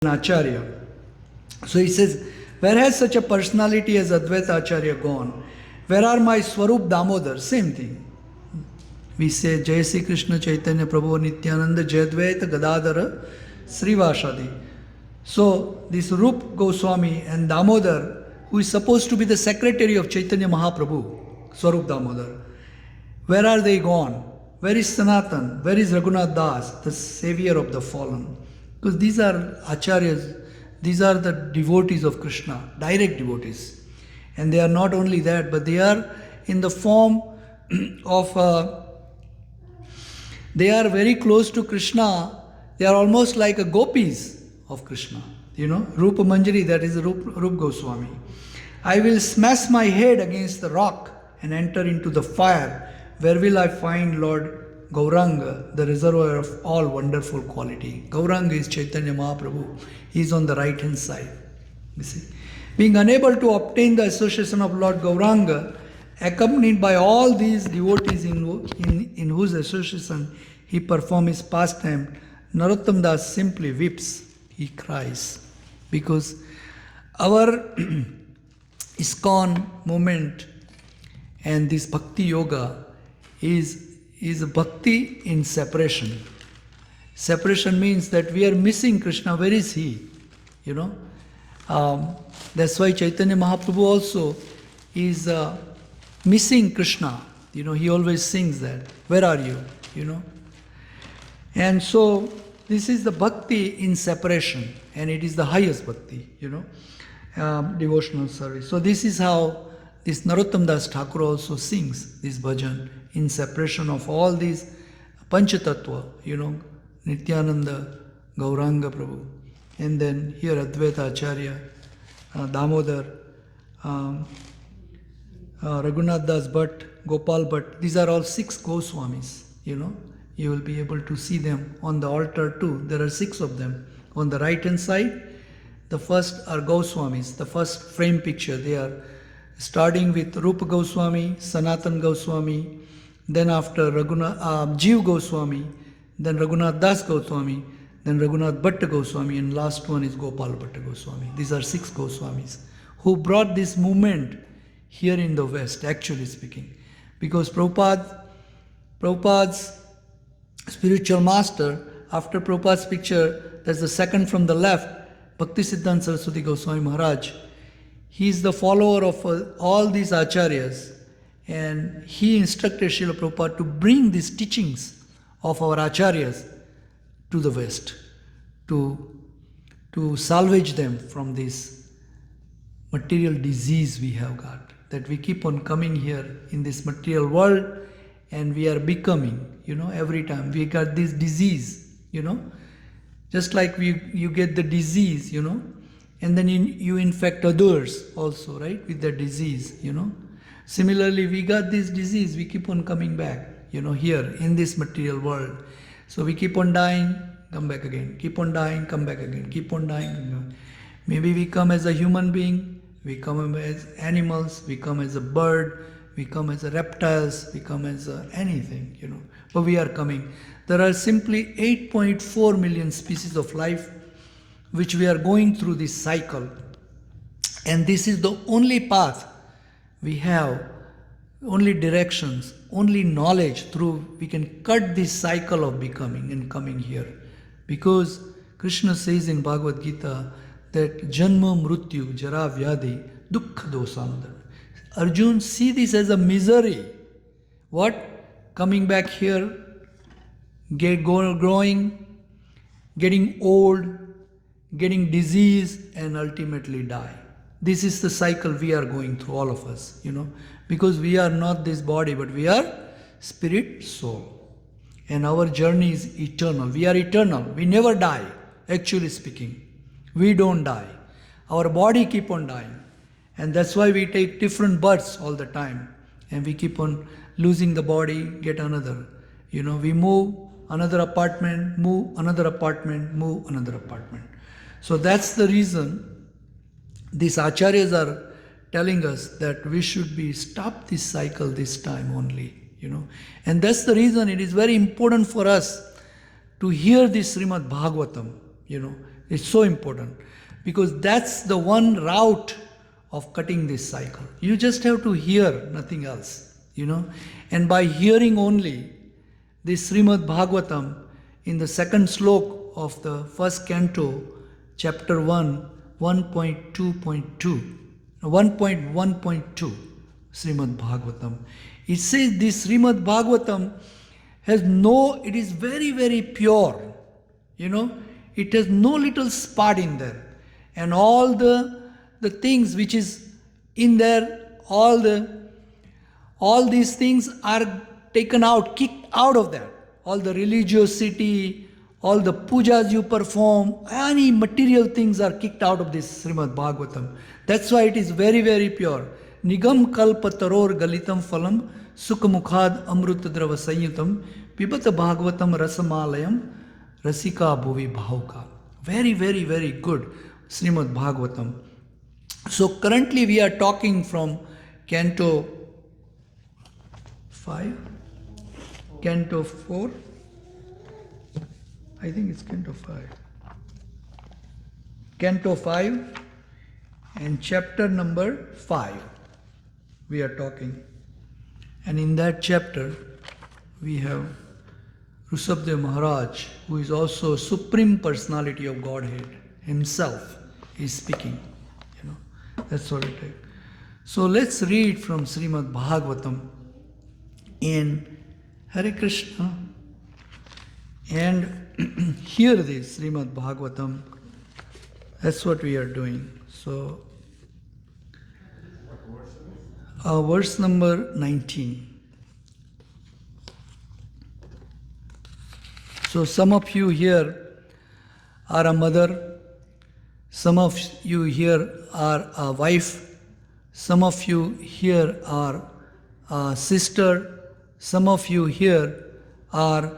Acharya. So he says, where has such a personality as Advaita Acharya gone? Where are my Swarup Damodar? Same thing. We say Jai Sri Krishna Chaitanya Prabhu Nityananda Jayadvaita Gadadhara Srivashadi. So this Rup Goswami and Damodar, who is supposed to be the secretary of Chaitanya Mahaprabhu, Swarup Damodar, where are they gone? Where is Sanatan? Where is Raghunath Das, the savior of the fallen? Because these are acharyas, these are the devotees of Krishna, direct devotees. And they are not only that, but they are in the form of, they are very close to Krishna. They are almost like a gopis of Krishna. You know, Rupa Manjari, that is Rup Goswami. I will smash my head against the rock and enter into the fire. Where will I find Lord Gauranga, the reservoir of all wonderful quality? Gauranga is Chaitanya Mahaprabhu. He is on the right hand side. You see, being unable to obtain the association of Lord Gauranga, accompanied by all these devotees in whose association he performs his pastime, Narottam Das simply weeps. He cries. Because our Iskcon movement and this bhakti yoga is bhakti in separation. Separation means that we are missing Krishna. Where is he? You know, that's why Chaitanya Mahaprabhu also is missing Krishna. You know, he always sings that. Where are you? You know, and so this is the bhakti in separation, and it is the highest bhakti. You know, devotional service. So this is how this Narottam Das Thakur also sings this bhajan in separation of all these Panchatattva, you know, Nityananda, Gauranga Prabhu, and then here Advaita Acharya, Damodar, Raghunath Das Bhatt, Gopal Bhatt. These are all 6 Goswamis, you know. You will be able to see them on the altar too. There are 6 of them. On the right hand side, the first are Goswamis, the first frame picture. They are starting with Rupa Goswami, Sanatan Goswami, then after Jeev Goswami, then Raghunath Das Goswami, then Raghunath Bhatta Goswami, and last one is Gopal Bhatta Goswami. These are 6 Goswamis who brought this movement here in the West, actually speaking. Because Prabhupada's spiritual master, after Prabhupada's picture, that's the second from the left, Bhaktisiddhanta Saraswati Goswami Maharaj. He is the follower of all these acharyas, and he instructed Srila Prabhupada to bring these teachings of our acharyas to the West, to salvage them from this material disease we have got, that we keep on coming here in this material world and we are becoming, you know, every time we got this disease, you know, just like you get the disease, you know, and then you infect others also, right, with the disease, you know. Similarly, we got this disease, we keep on coming back, you know, here in this material world. So we keep on dying, come back again, keep on dying, come back again, keep on dying, come back. Maybe we come as a human being, we come as animals, we come as a bird, we come as a reptiles, we come as anything, you know, but we are coming. There are simply 8.4 million species of life which we are going through this cycle, and this is the only path we have, only directions, only knowledge through we can cut this cycle of becoming and coming here. Because Krishna says in Bhagavad Gita that Janma Mrityu Jara Vyadhi Dukkha Dosamudana. Arjun, see this as a misery. What? Coming back here, growing, getting old, getting disease, and ultimately die. This is the cycle we are going through, all of us, you know, because we are not this body, but we are spirit, soul. And our journey is eternal. We are eternal. We never die, actually speaking. We don't die. Our body keep on dying. And that's why we take different births all the time. And we keep on losing the body, get another. You know, we move another apartment, move another apartment, move another apartment. So that's the reason these acharyas are telling us that we should stop this cycle this time only, you know. And that's the reason it is very important for us to hear this Srimad Bhagavatam, you know. It's so important because that's the one route of cutting this cycle. You just have to hear, nothing else, And by hearing only, this Srimad Bhagavatam in the second slok of the first canto, chapter 1, 1.2.2, 1.1.2, Srimad Bhagavatam. It says this Srimad Bhagavatam it is very, very pure. It has no little spot in there. And all the things which is in there, all these things are taken out, kicked out of that. All the religiosity, all the pujas you perform, any material things are kicked out of this Srimad Bhagavatam. That's why it is very, very pure. Nigam kalpa taror galitam phalam sukhamukhad amrutadrava sanyutam pibata bhagavatam rasamalayam rasika bhuvi bhauka. Very, very, very good Srimad Bhagavatam. So currently we are talking from Canto 5, Canto 4, I think it's Canto 5. Canto 5 and chapter number 5 we are talking. And in that chapter we have Rishabha Maharaj, who is also Supreme Personality of Godhead himself, is speaking. That's what it is. So let's read from Srimad Bhagavatam in Hare Krishna and hear this Srimad Bhagavatam. That's what we are doing. So, verse number 19. So some of you here are a mother, some of you here are a wife, some of you here are a sister, some of you here are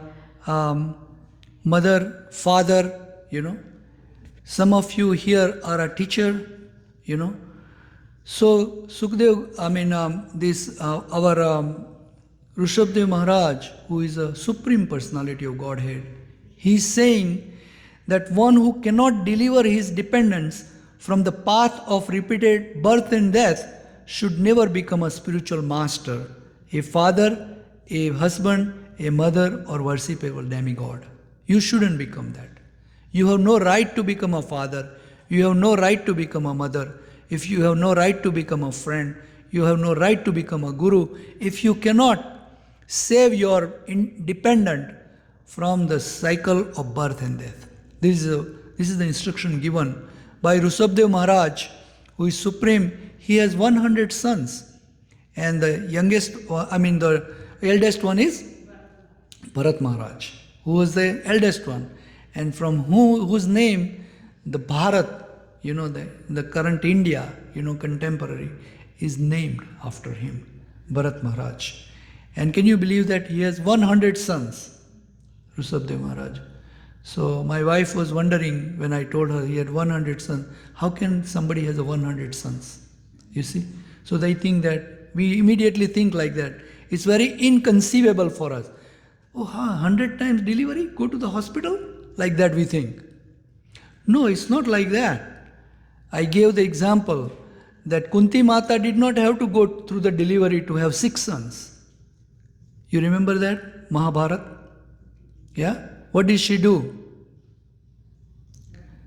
mother, father, some of you here are a teacher, So Sukdev, our Rishabha Maharaj, who is a Supreme Personality of Godhead, he is saying that one who cannot deliver his dependents from the path of repeated birth and death should never become a spiritual master, a father, a husband, a mother, or worshipable demigod. You shouldn't become that. You have no right to become a father. You have no right to become a mother. If you have no right to become a friend, you have no right to become a guru. If you cannot save your dependent from the cycle of birth and death. This is the instruction given by Rishabha Maharaj, who is supreme. He has 100 sons, and the eldest one is Bharat Maharaj, who was the eldest one, and from whose name the Bharat, the current India, contemporary, is named after him, Bharat Maharaj. And can you believe that he has 100 sons, Rishabha Maharaj? So my wife was wondering when I told her he had 100 sons, how can somebody has 100 sons? You see? So they think that, we immediately think like that. It's very inconceivable for us. Oh, 100 times delivery? Go to the hospital? Like that we think. No, it's not like that. I gave the example that Kunti Mata did not have to go through the delivery to have 6 sons. You remember that? Mahabharata? Yeah? What did she do?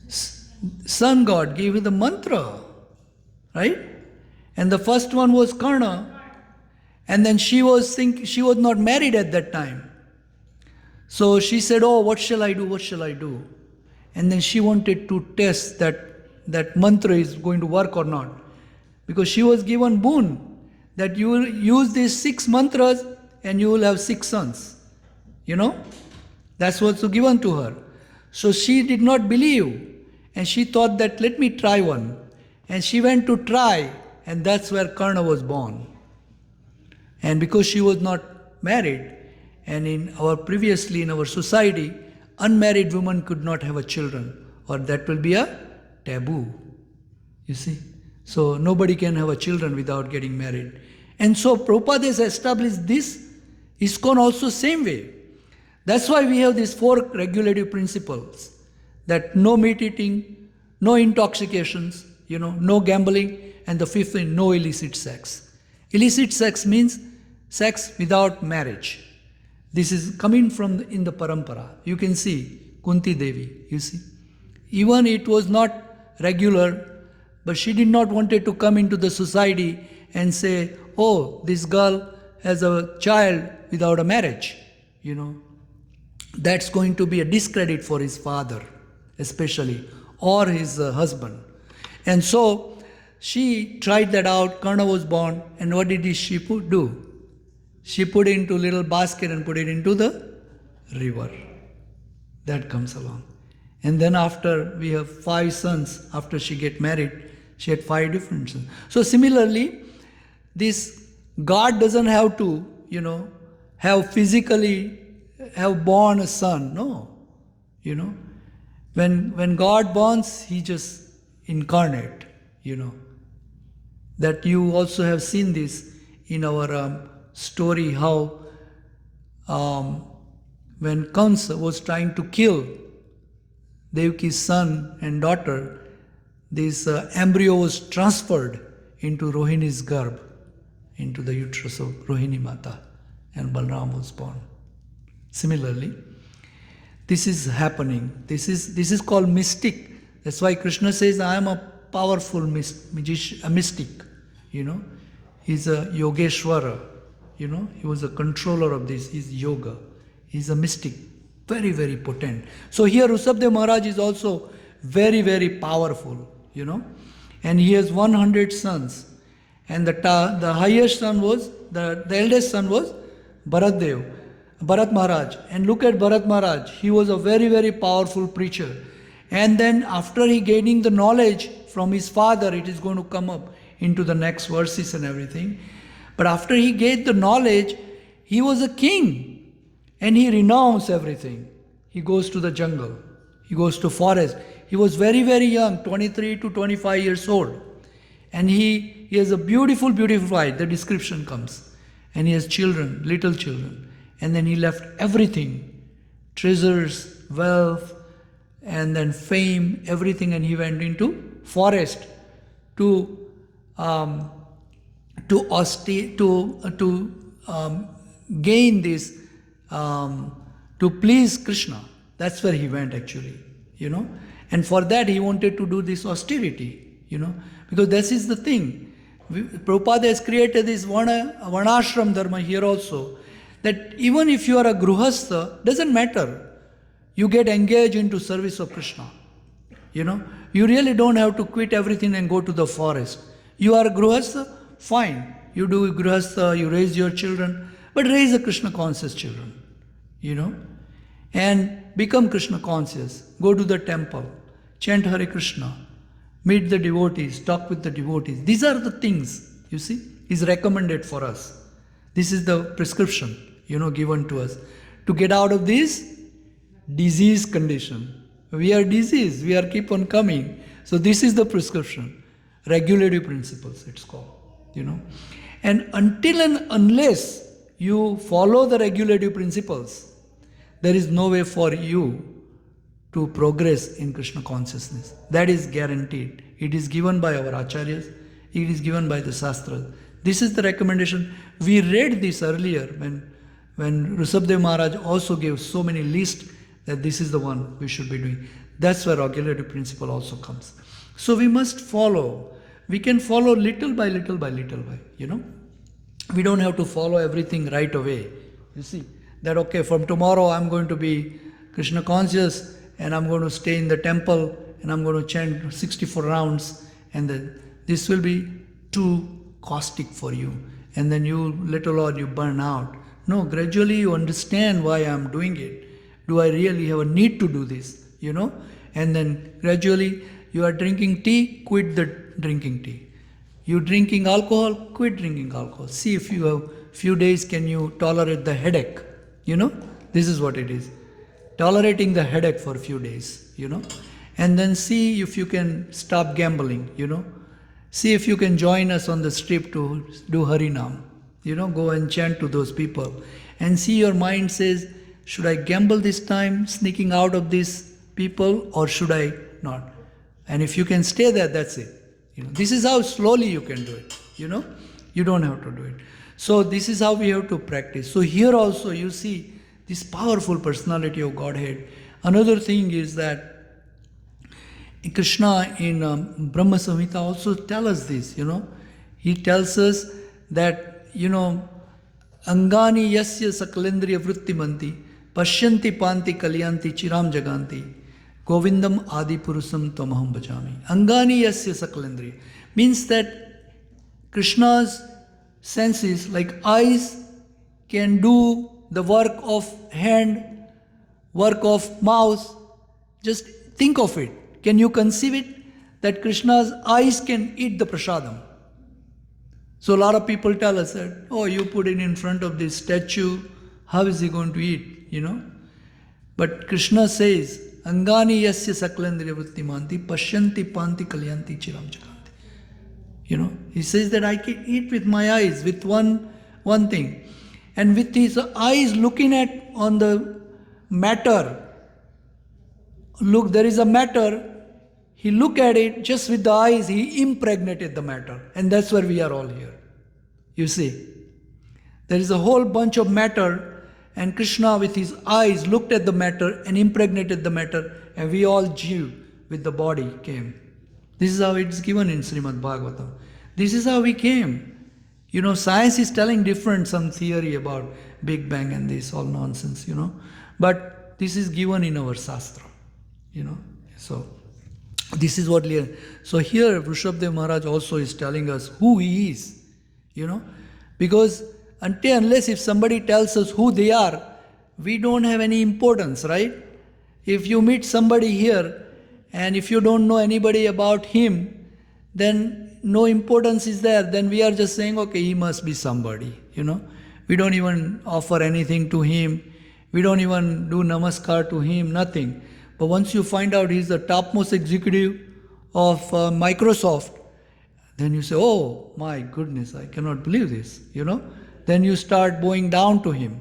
Sun God gave her the mantra. Right? And the first one was Karna. And then she was not married at that time. So she said, oh, what shall I do? What shall I do? And then she wanted to test that mantra is going to work or not. Because she was given boon that you will use these 6 mantras and you will have 6 sons. That's what's given to her. So she did not believe. And she thought that let me try one. And she went to try. And that's where Karna was born. And because she was not married, and in our society, unmarried women could not have a children, or that will be a taboo. You see? So nobody can have a children without getting married. And so Prabhupada has established this. Iskcon also same way. That's why we have these 4 regulative principles. that no meat eating, no intoxications, no gambling, and the fifth thing, no illicit sex. Illicit sex means sex without marriage. This is coming from in the parampara. You can see Kunti Devi, you see. Even it was not regular, but she did not want to come into the society and say, oh, this girl has a child without a marriage, That's going to be a discredit for his father, especially, or his husband. And so she tried that out. Karna was born, and what did she do? She put it into a little basket and put it into the river. That comes along. And then after we have 5 sons, after she get married, she had 5 different sons. So similarly, this God doesn't have to, have born a son. No. When God borns, he just incarnate, That you also have seen this in our story, how when Kansa was trying to kill Devaki's son and daughter, this embryo was transferred into Rohini's garb, into the uterus of Rohini Mata, and Balram was born. Similarly, this is happening. This is called mystic. That's why Krishna says, I am a powerful magician, a mystic. He's a Yogeshwara. He was a controller of this. He's yoga. He's a mystic. Very, very potent. So here Rishabha Maharaj is also very, very powerful, And he has 100 sons. And the highest son was, the eldest son was Bharat Maharaj. And look at Bharat Maharaj. He was a very, very powerful preacher. And then after he gaining the knowledge from his father, it is going to come up into the next verses and everything. But after he gained the knowledge, he was a king. And he renounced everything. He goes to the jungle. He goes to forest. He was very, very young, 23 to 25 years old. And he has a beautiful, beautiful wife. The description comes. And he has children, little children. And then he left everything. Treasures, wealth, and then fame, everything. And he went into forest to gain this, to please Krishna. That's where he went actually, And for that he wanted to do this austerity, because this is the thing. Prabhupada has created this varnashram dharma here also, that even if you are a gruhastha, doesn't matter. You get engaged into service of Krishna. You really don't have to quit everything and go to the forest. You are a gruhastha, fine. You do gruhastha, you raise your children, but raise the Krishna conscious children, and become Krishna conscious. Go to the temple, chant Hare Krishna, meet the devotees, talk with the devotees. These are the things, is recommended for us. This is the prescription, given to us to get out of this disease condition. We are diseased, we are keep on coming. So this is the prescription. Regulative principles, it's called, And until and unless you follow the regulative principles, there is no way for you to progress in Krishna consciousness. That is guaranteed. It is given by our acharyas. It is given by the Shastras. This is the recommendation. We read this earlier when Rishabha Maharaj also gave so many lists that this is the one we should be doing. That's where regulative principle also comes. So we must follow. We can follow little by little by little by, We don't have to follow everything right away. You see, that okay, from tomorrow I'm going to be Krishna conscious and I'm going to stay in the temple and I'm going to chant 64 rounds, and then this will be too caustic for you. And then you little or you burn out. No, gradually you understand why I'm doing it. Do I really have a need to do this? And then gradually you are drinking tea, quit the drinking tea. You drinking alcohol, quit drinking alcohol. See if you have few days can you tolerate the headache. This is what it is. Tolerating the headache for a few days, And then see if you can stop gambling, See if you can join us on the strip to do Harinam. Go and chant to those people. And see your mind says, should I gamble this time, sneaking out of this people or should I not? And if you can stay there, that's it. This is how slowly you can do it. You don't have to do it. So this is how we have to practice. So here also you see this powerful personality of Godhead. Another thing is that Krishna in Brahma Samhita also tells us this, He tells us that, Angani yasya sakalendriya vrittimanti, pashyanti panti kalyanti chiram jaganti, govindam adi purusam tamaham bhajami. Angani yasya sakalendriya means that Krishna's senses, like eyes, can do the work of hand, work of mouth. Just think of it. Can you conceive it? That Krishna's eyes can eat the prasadam. So a lot of people tell us that, oh, you put it in front of this statue, how is he going to eat? But Krishna says, Angani yasya saklandriya vrittimanti, pashyanti panti kalyanti chiram jaganti. He says that I can eat with my eyes, with one thing. And with his eyes looking at on the matter, look, there is a matter. He looked at it just with the eyes, he impregnated the matter. And that's where we are all here. You see, there is a whole bunch of matter, and Krishna with his eyes looked at the matter and impregnated the matter, and we all Jew with the body came. This is how it's given in Srimad Bhagavatam. This is how we came. Science is telling some theory about Big Bang and this, all nonsense, But this is given in our Shastra, So this is what. So here Rishabha Maharaj also is telling us who he is, because unless if somebody tells us who they are, we don't have any importance, right? If you meet somebody here and if you don't know anybody about him, then no importance is there. Then we are just saying, okay, he must be somebody, We don't even offer anything to him. We don't even do namaskar to him, nothing. But once you find out he's the topmost executive of Microsoft, then you say, oh my goodness, I cannot believe this, Then you start bowing down to him,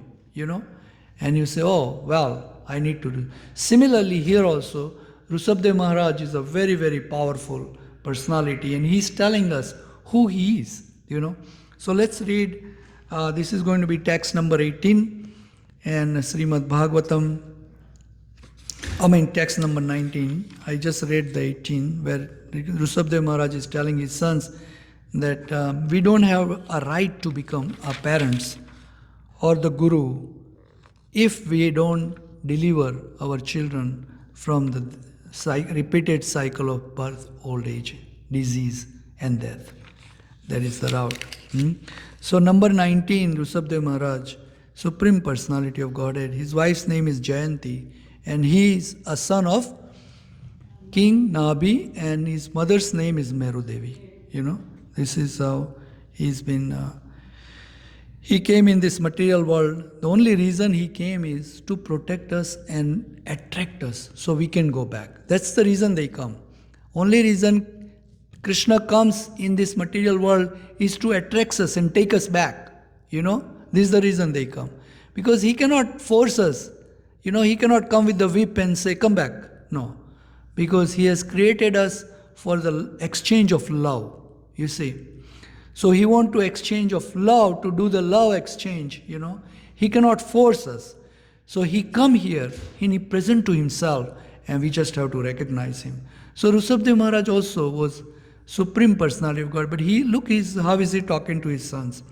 And you say, oh, well, I need to do. Similarly, here also, Rishabha Maharaj is a very, very powerful personality, and he's telling us who he is, So let's read, this is going to be text number 18, and Srimad Bhagavatam, text number 19. I just read the 18, where Rishabha Maharaj is telling his sons that we don't have a right to become our parents or the Guru if we don't deliver our children from the repeated cycle of birth, old age, disease and death. That is the route. So number 19, Rishabha Maharaj, Supreme Personality of Godhead. His wife's name is Jayanti, and he is a son of King Nabi, and his mother's name is Meru Devi. This is how he's been. He came in this material world. The only reason he came is to protect us and attract us so we can go back. That's the reason they come. Only reason Krishna comes in this material world is to attract us and take us back. This is the reason they come. Because he cannot force us. He cannot come with the whip and say, come back. No. Because he has created us for the exchange of love. You see. So he wants to exchange of love, to do the love exchange, He cannot force us. So he come here, he present to himself, and we just have to recognize him. So Rishabha Maharaj also was Supreme Personality of God, but how is he talking to his sons?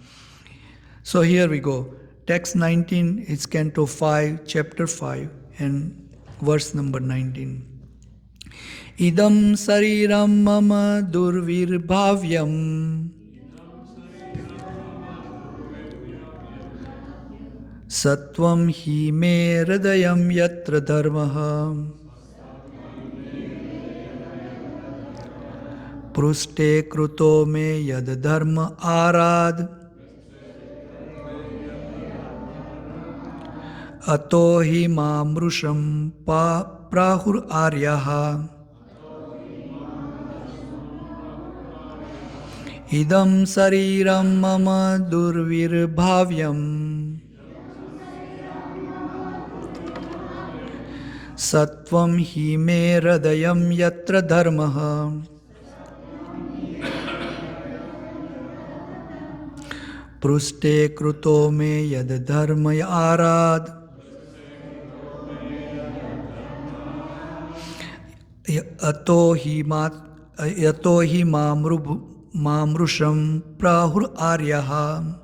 So here we go. Text 19 is Canto 5, Chapter 5, and verse number 19. Idam sariram mama durvirbhavyam Sattvam hi me hridayam yatra dharmaha Pruste kruto me yad dharma arad Ato hi mamrusham prahur aryaha Idam sariram mama durvirbhavyam Sattvam hi me hridayam yatra dharmaha pruste kruto me yad dharmaya arad yato hi mamrusham prahur aryaha.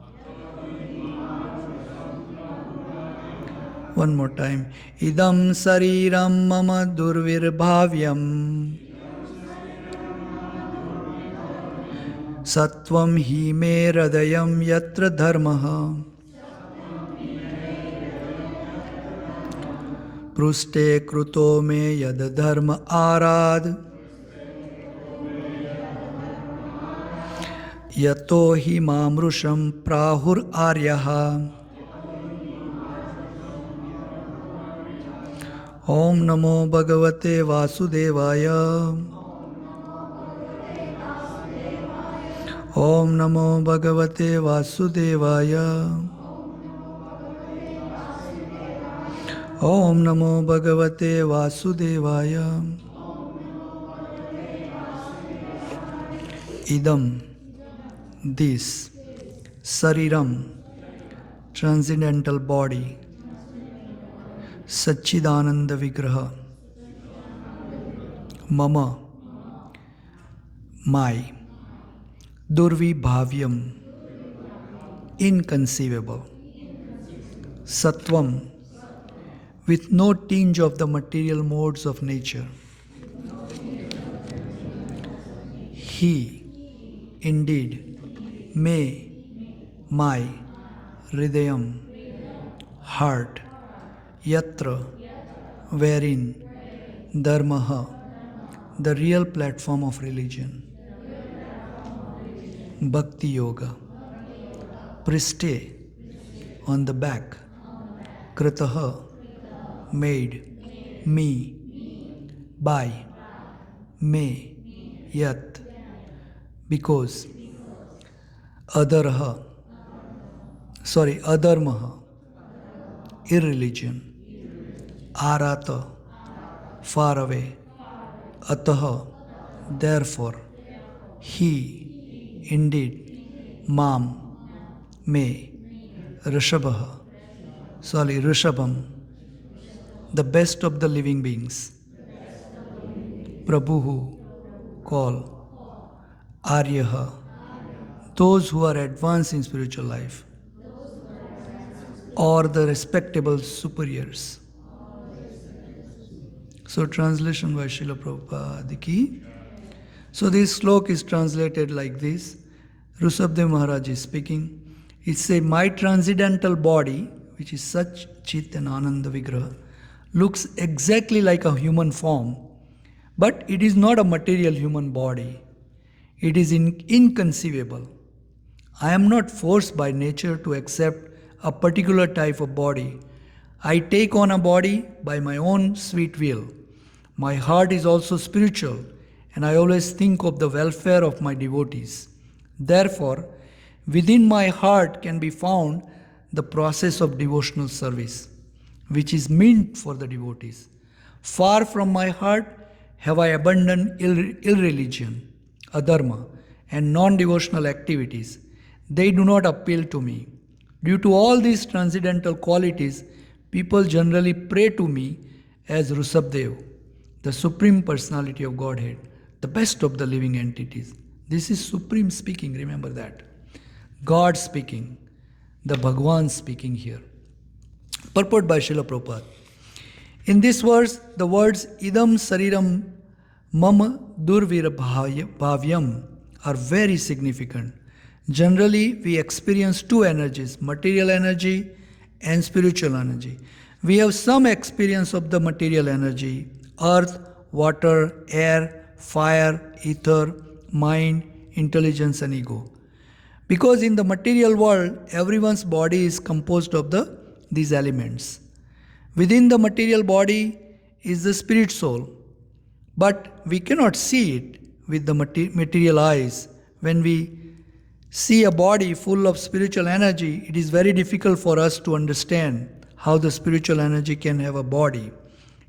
One more time. Idam sariram mama durvirbhavyam sattvam hi me hridayam yatra dharmaha pruste kruto me yad dharma arad yato hi mamrusham prahur aryaha. Om Namo Bhagavate Vasudevaya. Om Namo Bhagavate Vasudevaya. Om Namo Bhagavate Vasudevaya. Idam, this, Sariram, transcendental body, Satchidananda Vigraha, Mama, my, Durvibhavyam, inconceivable, Sattvam, with no tinge of the material modes of nature. He, indeed, may, my, Hridayam, heart, Yatra, wherein, Dharmaha, the real platform of religion, Bhakti Yoga, Priste, on the back, Kritaha, made, me, by, may, yat, because, Adharmaha, irreligion, Arata, far away, Ataha, therefore, he, indeed, Mam, may, Rishabham, the best of the living beings, Prabhuhu, call, Aryaha, those who are advanced in spiritual life, or the respectable superiors. So translation by Srila Prabhupada ki. So this slok is translated like this. Rishabha Maharaj is speaking. It says, my transcendental body, which is such Chit and Ananda Vigraha, looks exactly like a human form, but it is not a material human body. It is inconceivable. I am not forced by nature to accept a particular type of body. I take on a body by my own sweet will. My heart is also spiritual, and I always think of the welfare of my devotees. Therefore, within my heart can be found the process of devotional service, which is meant for the devotees. Far from my heart have I abandoned ill religion, adharma, and non-devotional activities. They do not appeal to me. Due to all these transcendental qualities, people generally pray to me as Rishabdev, the Supreme Personality of Godhead, the best of the living entities. This is Supreme speaking, remember that. God speaking, the Bhagavan speaking here. Purport by Srila Prabhupada. In this verse, the words Idam Sariram Mama Durvirbhavyam are very significant. Generally, we experience two energies, material energy and spiritual energy. We have some experience of the material energy, earth, water, air, fire, ether, mind, intelligence and ego. Because in the material world, everyone's body is composed of these elements. Within the material body is the spirit soul, but we cannot see it with the material eyes. When we see a body full of spiritual energy, it is very difficult for us to understand how the spiritual energy can have a body.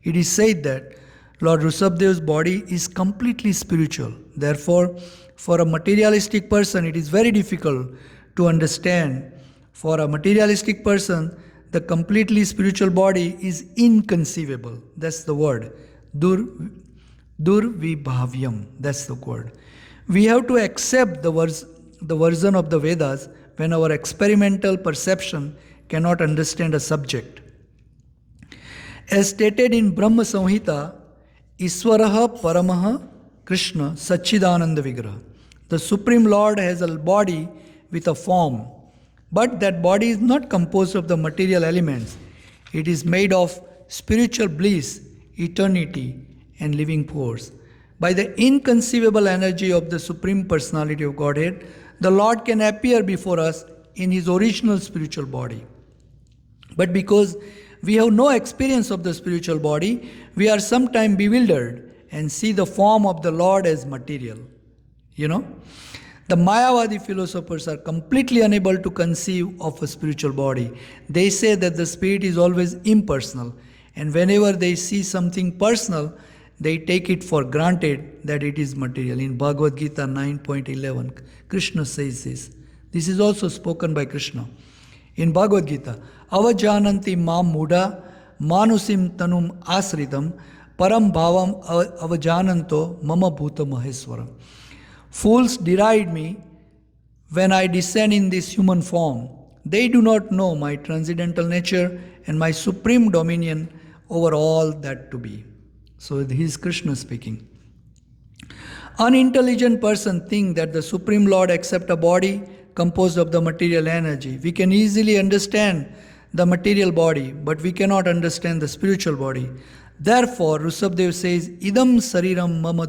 It is said that Lord Rishabha's body is completely spiritual. Therefore, for a materialistic person, it is very difficult to understand. For a materialistic person, the completely spiritual body is inconceivable. That's the word. Durvibhavyam. That's the word. We have to accept the version of the Vedas when our experimental perception cannot understand a subject. As stated in Brahma Samhita, Iswaraha Paramaha Krishna Sachidananda Vigraha. The Supreme Lord has a body with a form, but that body is not composed of the material elements. It is made of spiritual bliss, eternity, and living force. By the inconceivable energy of the Supreme Personality of Godhead, the Lord can appear before us in His original spiritual body. But because we have no experience of the spiritual body, we are sometimes bewildered and see the form of the Lord as material. The Mayavadi philosophers are completely unable to conceive of a spiritual body. They say that the spirit is always impersonal, and whenever they see something personal, they take it for granted that it is material. In Bhagavad Gita 9.11, Krishna says this. This is also spoken by Krishna. In Bhagavad Gita, Avajananti mam muda manusim tanum asritam param bhavam avajananto mama bhuta maheswaram. Fools deride me when I descend in this human form. They do not know my transcendental nature and my supreme dominion over all that to be. So this is Krishna speaking. Unintelligent person think that the Supreme Lord accept a body composed of the material energy. We can easily understand the material body, but we cannot understand the spiritual body. Therefore, Rishabha says, Idam sariram mama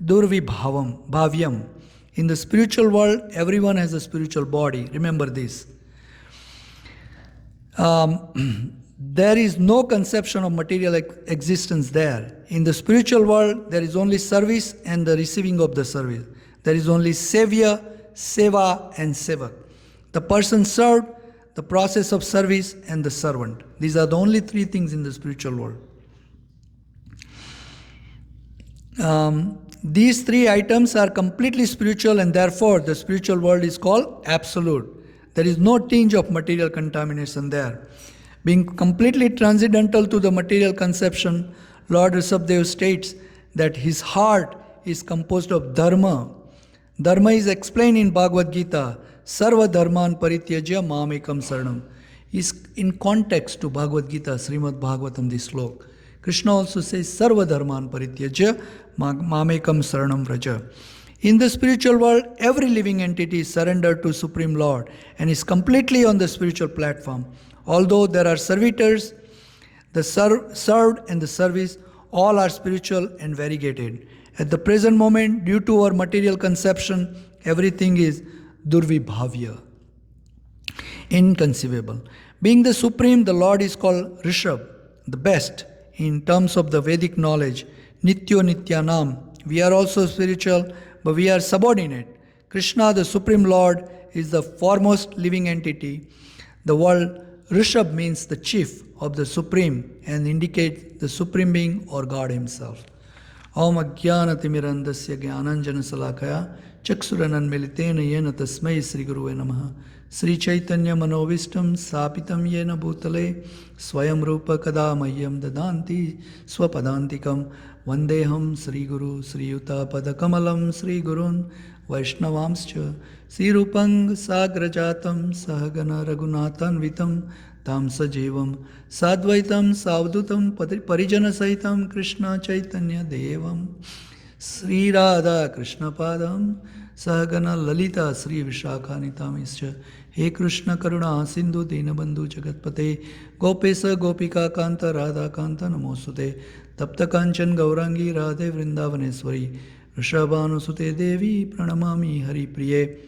durvibhavyam. In the spiritual world, everyone has a spiritual body. Remember this. There is no conception of material existence there. In the spiritual world, there is only service and the receiving of the service. There is only savior, seva, and sevak. The person served, the process of service, and the servant. These are the only three things in the spiritual world. These three items are completely spiritual, and therefore the spiritual world is called absolute. There is no tinge of material contamination there. Being completely transcendental to the material conception, Lord Rishabha states that his heart is composed of dharma. Dharma is explained in Bhagavad Gita, Sarva Dharman Parityajya Mamekam Saranam. Is in context to Bhagavad Gita, Srimad Bhagavatam, this slok. Krishna also says, Sarva Dharman Parityajya Mamekam Saranam Vraja. In the spiritual world, every living entity is surrendered to Supreme Lord and is completely on the spiritual platform. Although there are servitors, the served and the service, all are spiritual and variegated. At the present moment, due to our material conception, everything is durvibhavya, inconceivable. Being the Supreme, the Lord is called Rishabha, the best in terms of the Vedic knowledge. Nityo Nityanam. We are also spiritual, but we are subordinate. Krishna, the Supreme Lord, is the foremost living entity. The word Rishabha means the chief of the Supreme and indicates the Supreme Being or God Himself. Om Ajnanatimirandasya Jnananjana Salakaya Chaksurananmilitena Yena Tasmai Sri Guruve Namaha Sri Chaitanya Manovistam Sapitam Yena Bhutale Swayam Rupa Kadamayam Dadanti Swapadantikam Vandeham Sri Guru Sri Yuta Padakamalam Sri Gurun Vaishnavamscha Sri Rupang Sagrajatam Sahagana Raghunathan Vitam Tam Sajevam Sadvaitam Savdutam Parijana Saitam Krishna Chaitanya Devam Sri Radha Krishna Padam Sahagana Lalita Sri Vishakhanitamishcha He Krishna Karuna Sindhu Dinabandhu Jagatpate Gopesa Gopika Kanta Radha Kanta Namosute Tapta Kanchan Gaurangi Radhe Vrindavaneshwari Rishabhanusute Devi Pranamami Hari Priye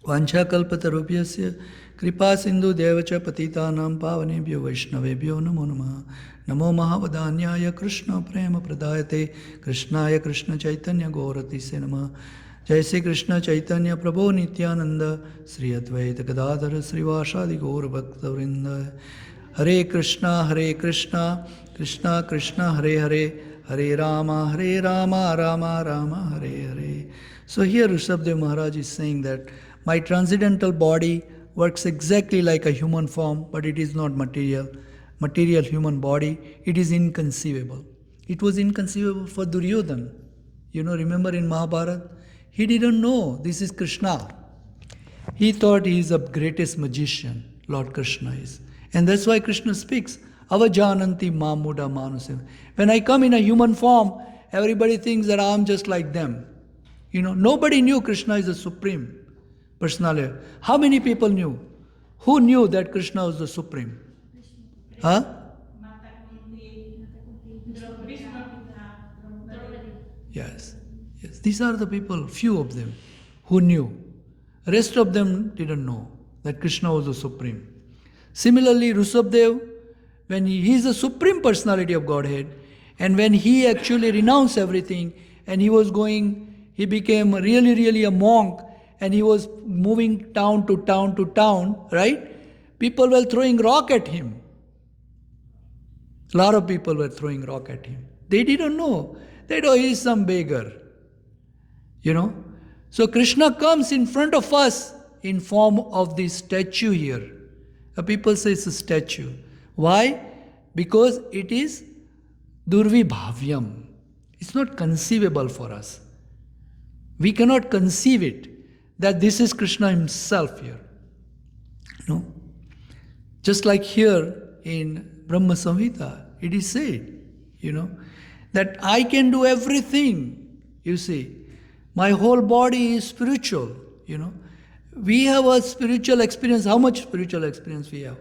Vancha Kalpatarubhyasya Kripa Sindhu Devacha Patitanam Pavanebhyo Vaishnavebhyo Namo Namaha Namo Mahavadanyaya Krishna Prema Pradayate Krishnaya Krishna Chaitanya Gaurati Se Namaha Jai Sri Krishna Chaitanya Prabhu Nityananda Sri Advaita Gadadhara Sri Vasadi Gaur Bhakta Vrinda Hare Krishna, Krishna Krishna, Hare Hare, Hare Rama, Rama Rama, Hare Hare. So here Rishabha Maharaj is saying that my transcendental body works exactly like a human form, but it is not material. Material human body, it is inconceivable. It was inconceivable for Duryodhana. Remember in Mahabharata? He didn't know this is Krishna. He thought he is the greatest magician, Lord Krishna is. And that's why Krishna speaks, Avajananti Mamuda Manusam. When I come in a human form, everybody thinks that I'm just like them. Nobody knew Krishna is the supreme personality. How many people knew? Who knew that Krishna was the supreme? Huh? Yes. Yes. These are the people, few of them, who knew. Rest of them didn't know that Krishna was the supreme. Similarly, Rishabha, when he is the supreme personality of Godhead, and when he actually renounced everything, and he became really a monk, and he was moving town to town, right? People were throwing rock at him. A lot of people were throwing rock at him. They didn't know that, he is some beggar. So Krishna comes in front of us in form of this statue here. The people say it's a statue. Why? Because it is durvibhavyam. It's not conceivable for us. We cannot conceive it that this is Krishna himself here. Just like here in Brahma Samhita, it is said, that I can do everything, you see. My whole body is spiritual, We have a spiritual experience. How much spiritual experience we have?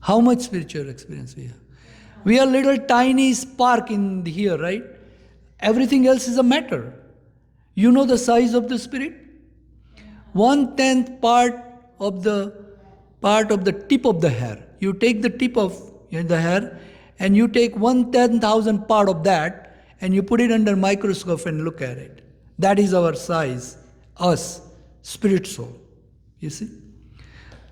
How much spiritual experience we have? We are little tiny spark in here, right? Everything else is a matter. You know the size of the spirit? 1/10 part of the tip of the hair. You take the tip of the hair and you take 1/10,000 part of that and you put it under microscope and look at it. That is our size, us, spirit soul. You see?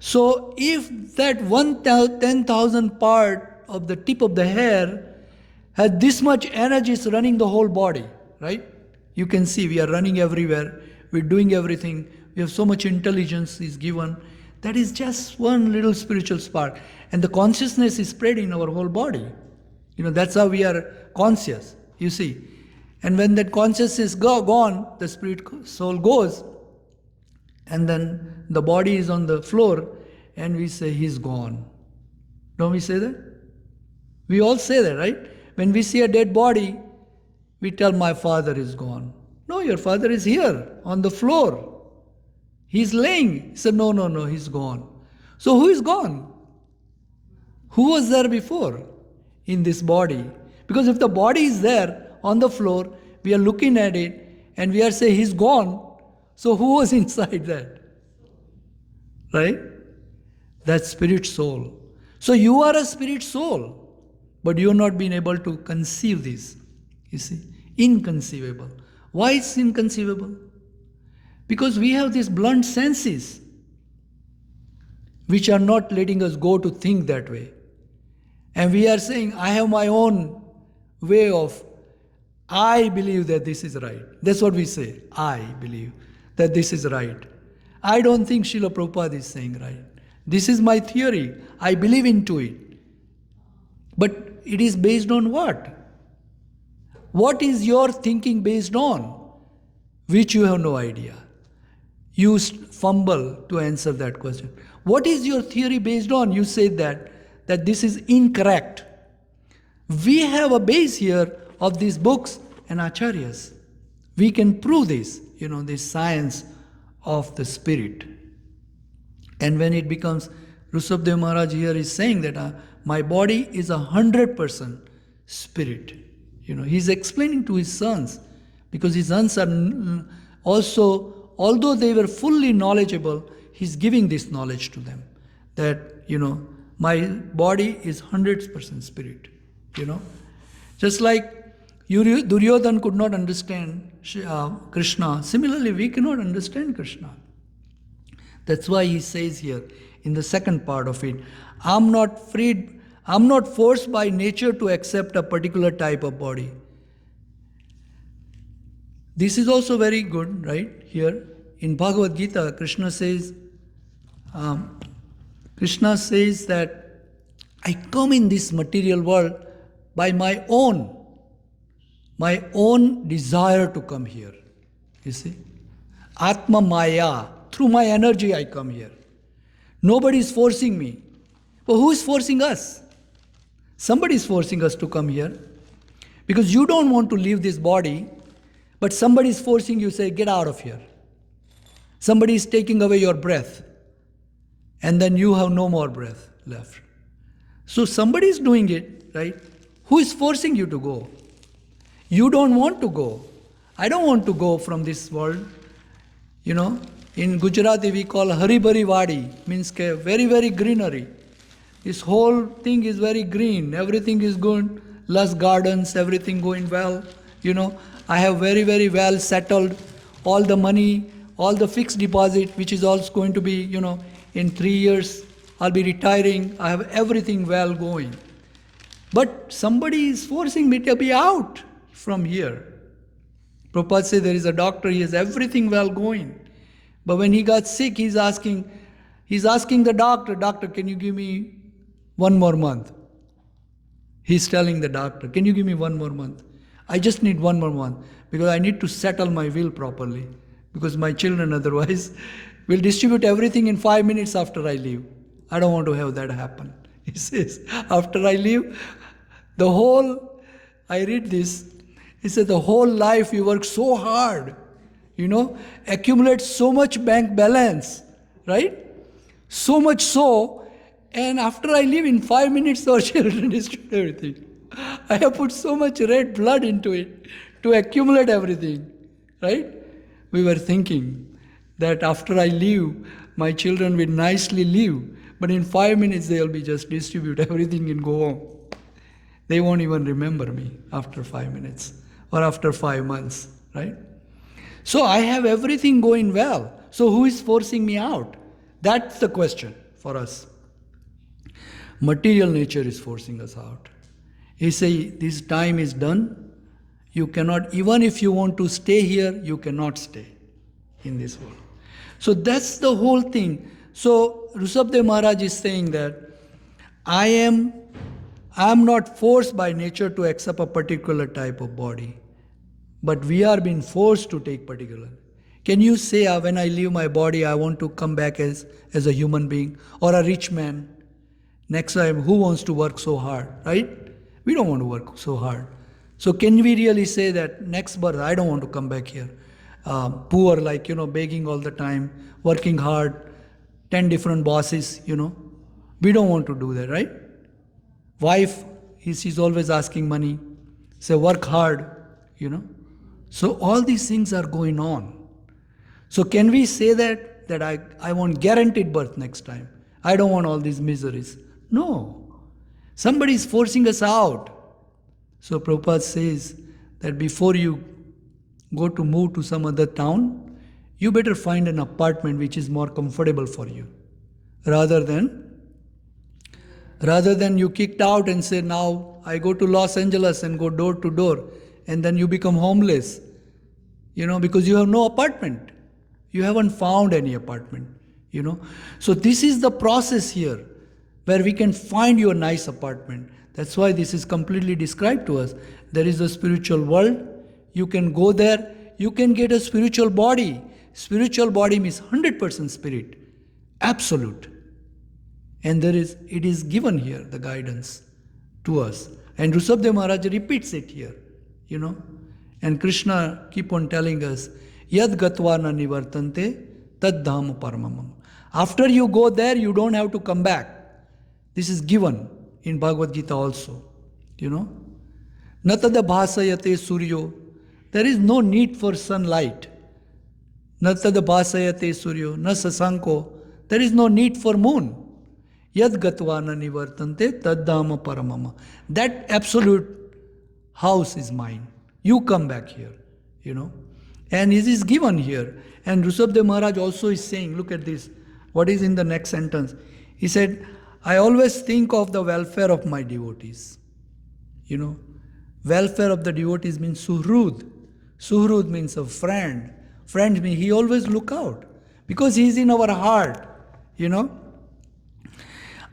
So if that 1/10,000 part of the tip of the hair has this much energy, it's running the whole body, right? You can see we are running everywhere, we're doing everything, we have so much intelligence is given. That is just one little spiritual spark. And the consciousness is spread in our whole body. That's how we are conscious, you see. And when that consciousness is gone, the spirit soul goes, and then the body is on the floor, and we say, he's gone. Don't we say that? We all say that, right? When we see a dead body, we tell, my father is gone. No, your father is here, on the floor. He's laying. He said, no, he's gone. So who is gone? Who was there before in this body? Because if the body is there on the floor, we are looking at it and we are saying he's gone. So who was inside that? Right? That spirit soul. So you are a spirit soul, but you have not been able to conceive this. You see? Inconceivable. Why it's inconceivable? Because we have these blunt senses which are not letting us go to think that way. And we are saying, I have my own way of, I believe that this is right. That's what we say. I believe that this is right. I don't think Srila Prabhupada is saying right. This is my theory. I believe into it. But it is based on what? What is your thinking based on? Which you have no idea. You fumble to answer that question. What is your theory based on? You say that this is incorrect. We have a base here of these books and acharyas. We can prove this, this science of the spirit. And when it becomes, Rishabha Maharaj here is saying that my body is 100% spirit. He's explaining to his sons, because his sons are also, although they were fully knowledgeable, he's giving this knowledge to them. That, my body is 100% spirit. Just like Duryodhana could not understand Krishna, similarly we cannot understand Krishna. That's why he says here, in the second part of it. I'm not forced by nature to accept a particular type of body. This is also very good, right? Here in Bhagavad Gita, Krishna says that I come in this material world by my own desire to come here. You see? Atma Maya, through my energy I come here. Nobody is forcing me. But who is forcing us? Somebody is forcing us to come here. Because you don't want to leave this body, but somebody is forcing you, say, get out of here. Somebody is taking away your breath. And then you have no more breath left. So somebody is doing it, right? Who is forcing you to go? You don't want to go. I don't want to go from this world. You know, in Gujarati we call Hari Bari Wadi, means very, very greenery. This whole thing is very green. Everything is good. Lush gardens, everything going well. You know, I have very, very well settled all the money, all the fixed deposit, which is also going to be, you know, in 3 years, I'll be retiring. I have everything well going. But somebody is forcing me to be out from here. Prabhupada says there is a doctor, he has everything well going. But when he got sick, he's asking the doctor, can you give me 1 more month? He's telling the doctor, can you give me 1 more month? I just need 1 more month because I need to settle my will properly. Because my children otherwise will distribute everything in 5 minutes after I leave. I don't want to have that happen. He says, after I leave, I read this, he said, the whole life you work so hard, you know, accumulate so much bank balance, right? So much so, and after I leave in 5 minutes, our children distribute everything. I have put so much red blood into it to accumulate everything, right? We were thinking that after I leave, my children will nicely leave, but in 5 minutes they'll be just distribute everything and go home. They won't even remember me after 5 minutes or after 5 months, right? So I have everything going well. So who is forcing me out? That's the question for us. Material nature is forcing us out. He say, this time is done. You cannot, even if you want to stay here, you cannot stay in this world. So that's the whole thing. So Rishabha Maharaj is saying that I am not forced by nature to accept a particular type of body, but we are being forced to take particular. Can you say, when I leave my body, I want to come back as a human being or a rich man? Next time, who wants to work so hard, right? We don't want to work so hard. So can we really say that next birth, I don't want to come back here? Poor, like, begging all the time, working hard, 10 different bosses, We don't want to do that, right? Wife, she's always asking money. Say, work hard, So all these things are going on. So can we say that I want guaranteed birth next time? I don't want all these miseries. No. Somebody is forcing us out. So Prabhupada says that before you go to move to some other town, you better find an apartment which is more comfortable for you. Rather than you kicked out and say, now I go to Los Angeles and go door to door, and then you become homeless, because you have no apartment. You haven't found any apartment, So this is the process here, where we can find you a nice apartment. That's why this is completely described to us. There is a spiritual world. You can go there. You can get a spiritual body. Spiritual body means 100% spirit. Absolute. And it is given here, the guidance to us. And Rishabha Maharaj repeats it here, And Krishna keep on telling us, Yad gatva na nivartante, tad dham paramam. After you go there, you don't have to come back. This is given in Bhagavad Gita also, Natada bhasayate suryo. There is no need for sunlight. Natada bhasayate suryo, na sasanko. There is no need for moon. Yad gatvana nivartante taddhama paramama. That absolute house is mine. You come back here, And it is given here. And Rishabha Maharaj also is saying, look at this. What is in the next sentence? He said, I always think of the welfare of my devotees. Welfare of the devotees means suhrud. Suhrud means a friend. Friend means he always look out because he is in our heart.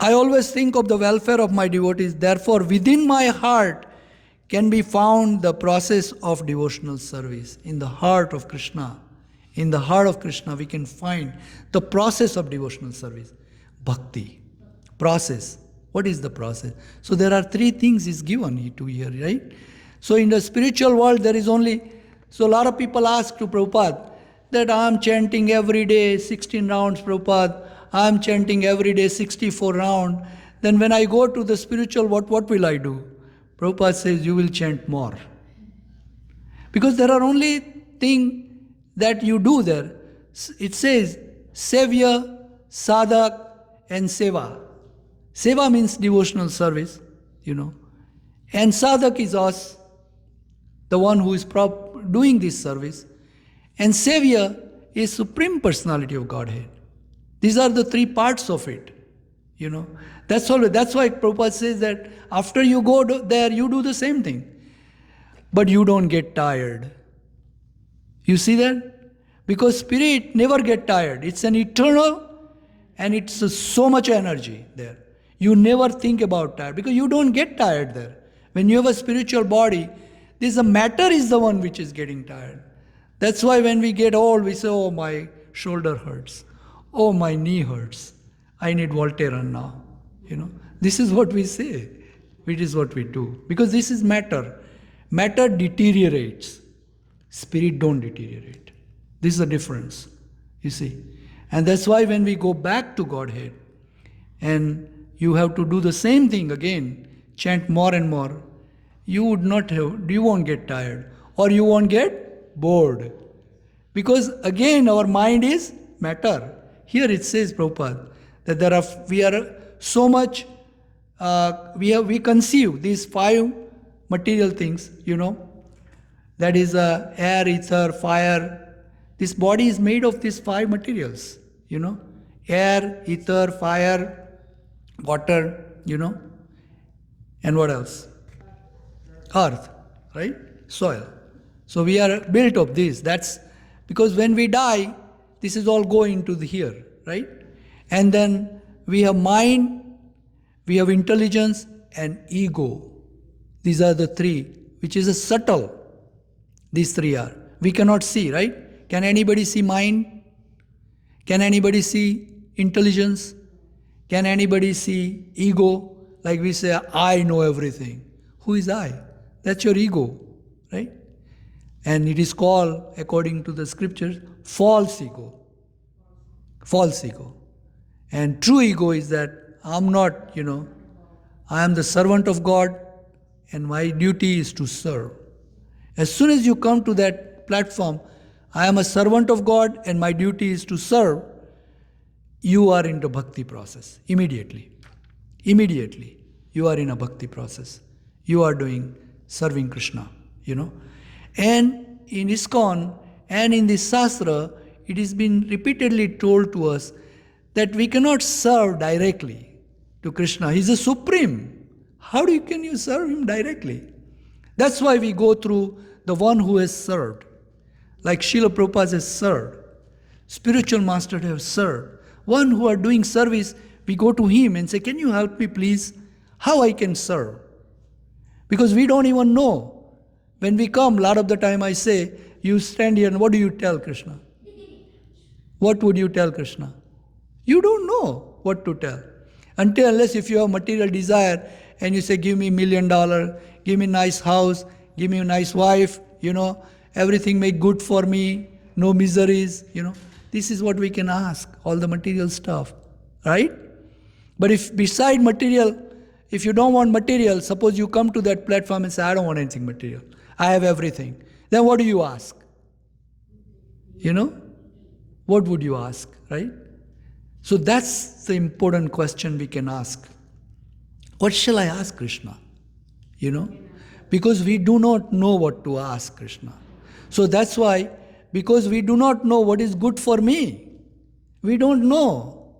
I always think of the welfare of my devotees. Therefore, within my heart can be found the process of devotional service. In the heart of Krishna. In the heart of Krishna, we can find the process of devotional service. Bhakti. Process. What is the process? So there are three things is given to here, right? So in the spiritual world, there is only... So a lot of people ask to Prabhupada that I am chanting every day 16 rounds, Prabhupada. I am chanting every day 64 rounds. Then when I go to the spiritual, what will I do? Prabhupada says, you will chant more. Because there are only things that you do there. It says, Sevya, Sadhak, and Seva. Seva means devotional service, And Sadhak is us, the one who is doing this service. And Sevya is Supreme Personality of Godhead. These are the three parts of it, That's all. That's why Prabhupada says that after you go there, you do the same thing. But you don't get tired. You see that? Because spirit never get tired. It's an eternal and it's so much energy there. You never think about tired because you don't get tired there. When you have a spiritual body, the matter is the one which is getting tired. That's why when we get old, we say, oh, my shoulder hurts. Oh, my knee hurts. I need Voltaren now. This is what we say. It is what we do. Because this is matter. Matter deteriorates. Spirit don't deteriorate. This is the difference. You see. And that's why when we go back to Godhead, and you have to do the same thing again, chant more and more, you won't get tired. Or you won't get bored. Because again, our mind is matter. Here it says, Prabhupada, that we are so much, we conceive these 5 material things, that is air, ether, fire. This body is made of these 5 materials, air, ether, fire, water, and what else? Earth, right? Soil. So we are built of this. That's because when we die, this is all going to here, right? And then we have mind, we have intelligence, and ego. These are the 3, which is a subtle. These 3 are. We cannot see, right? Can anybody see mind? Can anybody see intelligence? Can anybody see ego? Like we say, I know everything. Who is I? That's your ego, right? And it is called, according to the scriptures, false ego. False ego. And true ego is that I'm not, I am the servant of God and my duty is to serve. As soon as you come to that platform, I am a servant of God and my duty is to serve, you are in the bhakti process immediately. Immediately, you are in a bhakti process. You are serving Krishna, And in Iskcon and in this Shastra, it has been repeatedly told to us that we cannot serve directly to Krishna. He is a supreme. How can you serve him directly? That's why we go through the one who has served. Like Srila Prabhupada has served. Spiritual masters have served. One who are doing service, we go to him and say, can you help me please? How I can serve? Because we don't even know. When we come, a lot of the time I say, you stand here and what do you tell Krishna? What would you tell Krishna? You don't know what to tell. Unless if you have material desire and you say, give me $1 million, give me a nice house, give me a nice wife, everything make good for me, no miseries, This is what we can ask, all the material stuff, right? But if beside material, if you don't want material, suppose you come to that platform and say, I don't want anything material. I have everything. Then what do you ask? What would you ask, right? So that's the important question we can ask. What shall I ask Krishna? Because we do not know what to ask Krishna. So that's why, because we do not know what is good for me, we don't know.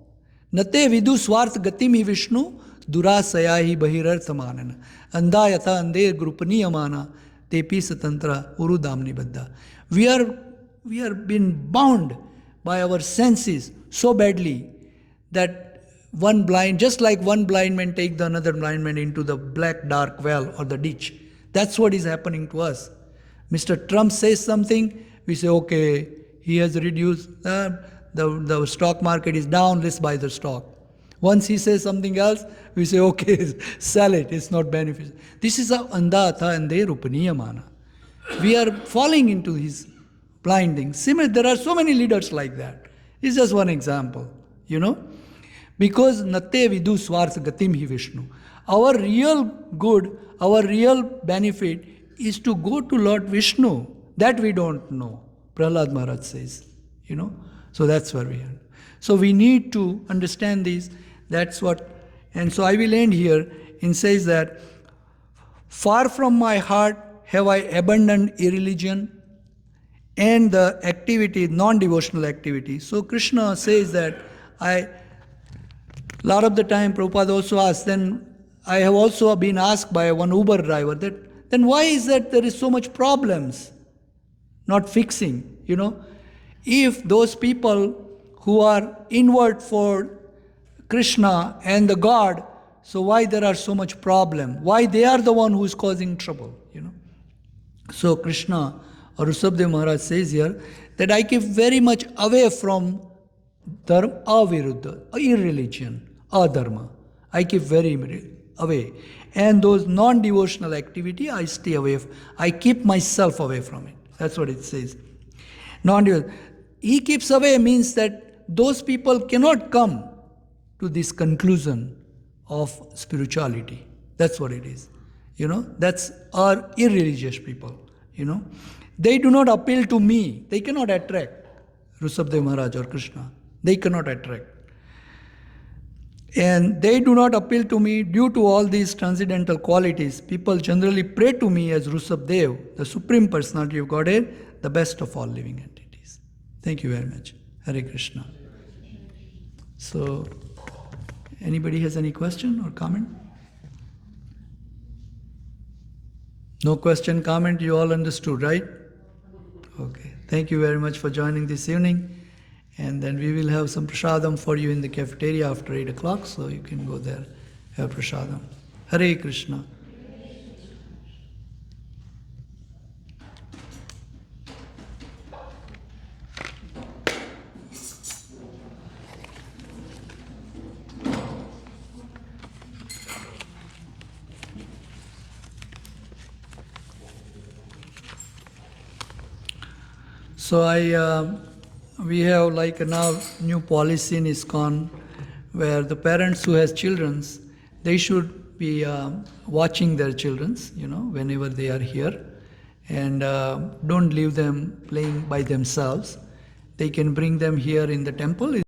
Nate vidu swarth gatim hi Vishnu, durasaya hi bahirartha manana. Andha yatha ande grupaniyamana, tepi satantra urudamni baddha. We are being bound by our senses so badly that one blind, just like one blind man take the another blind man into the black dark well or the ditch. That's what is happening to us. Mr. Trump says something, we say, okay, he has reduced, the stock market is down, let's buy the stock. Once he says something else, we say, okay, sell it, it's not beneficial. This is a andhatha and they rupaniyamana. We are falling into his blinding. Similarly, there are so many leaders like that. It's just one example, Because nate vidu swartha gatim hi Vishnu. Our real good, our real benefit is to go to Lord Vishnu. That we don't know. Prahlad Maharaj says, So that's where we are. So we need to understand this. That's what, and so I will end here and says that, far from my heart have I abandoned irreligion and the activity, non-devotional activity. So Krishna says that a lot of the time Prabhupada also asks, then I have also been asked by one Uber driver that, then why is that there is so much problems not fixing, If those people who are inward for Krishna and the God, so why there are so much problem? Why they are the one who is causing trouble, So Krishna or Rishabha Maharaj says here that I keep very much away from dharma, aviruddha, irreligion, adharma. I keep very away. And those non-devotional activity, I stay away. I keep myself away from it. That's what it says. Non-devotional. He keeps away means that those people cannot come to this conclusion of spirituality. That's what it is. That's our irreligious people. They do not appeal to me. They cannot attract Rishabha Maharaj or Krishna. They cannot attract. And they do not appeal to me due to all these transcendental qualities. People generally pray to me as Rishabha, the Supreme Personality of Godhead, the best of all living entities. Thank you very much. Hare Krishna. So, anybody has any question or comment? No question, comment, you all understood, right? Okay. Thank you very much for joining this evening. And then we will have some prasadam for you in the cafeteria after 8 o'clock, so you can go there, have prasadam. Hare Krishna. So we have like now new policy in Iskcon where the parents who has children, they should be watching their children, whenever they are here, and don't leave them playing by themselves. They can bring them here in the temple.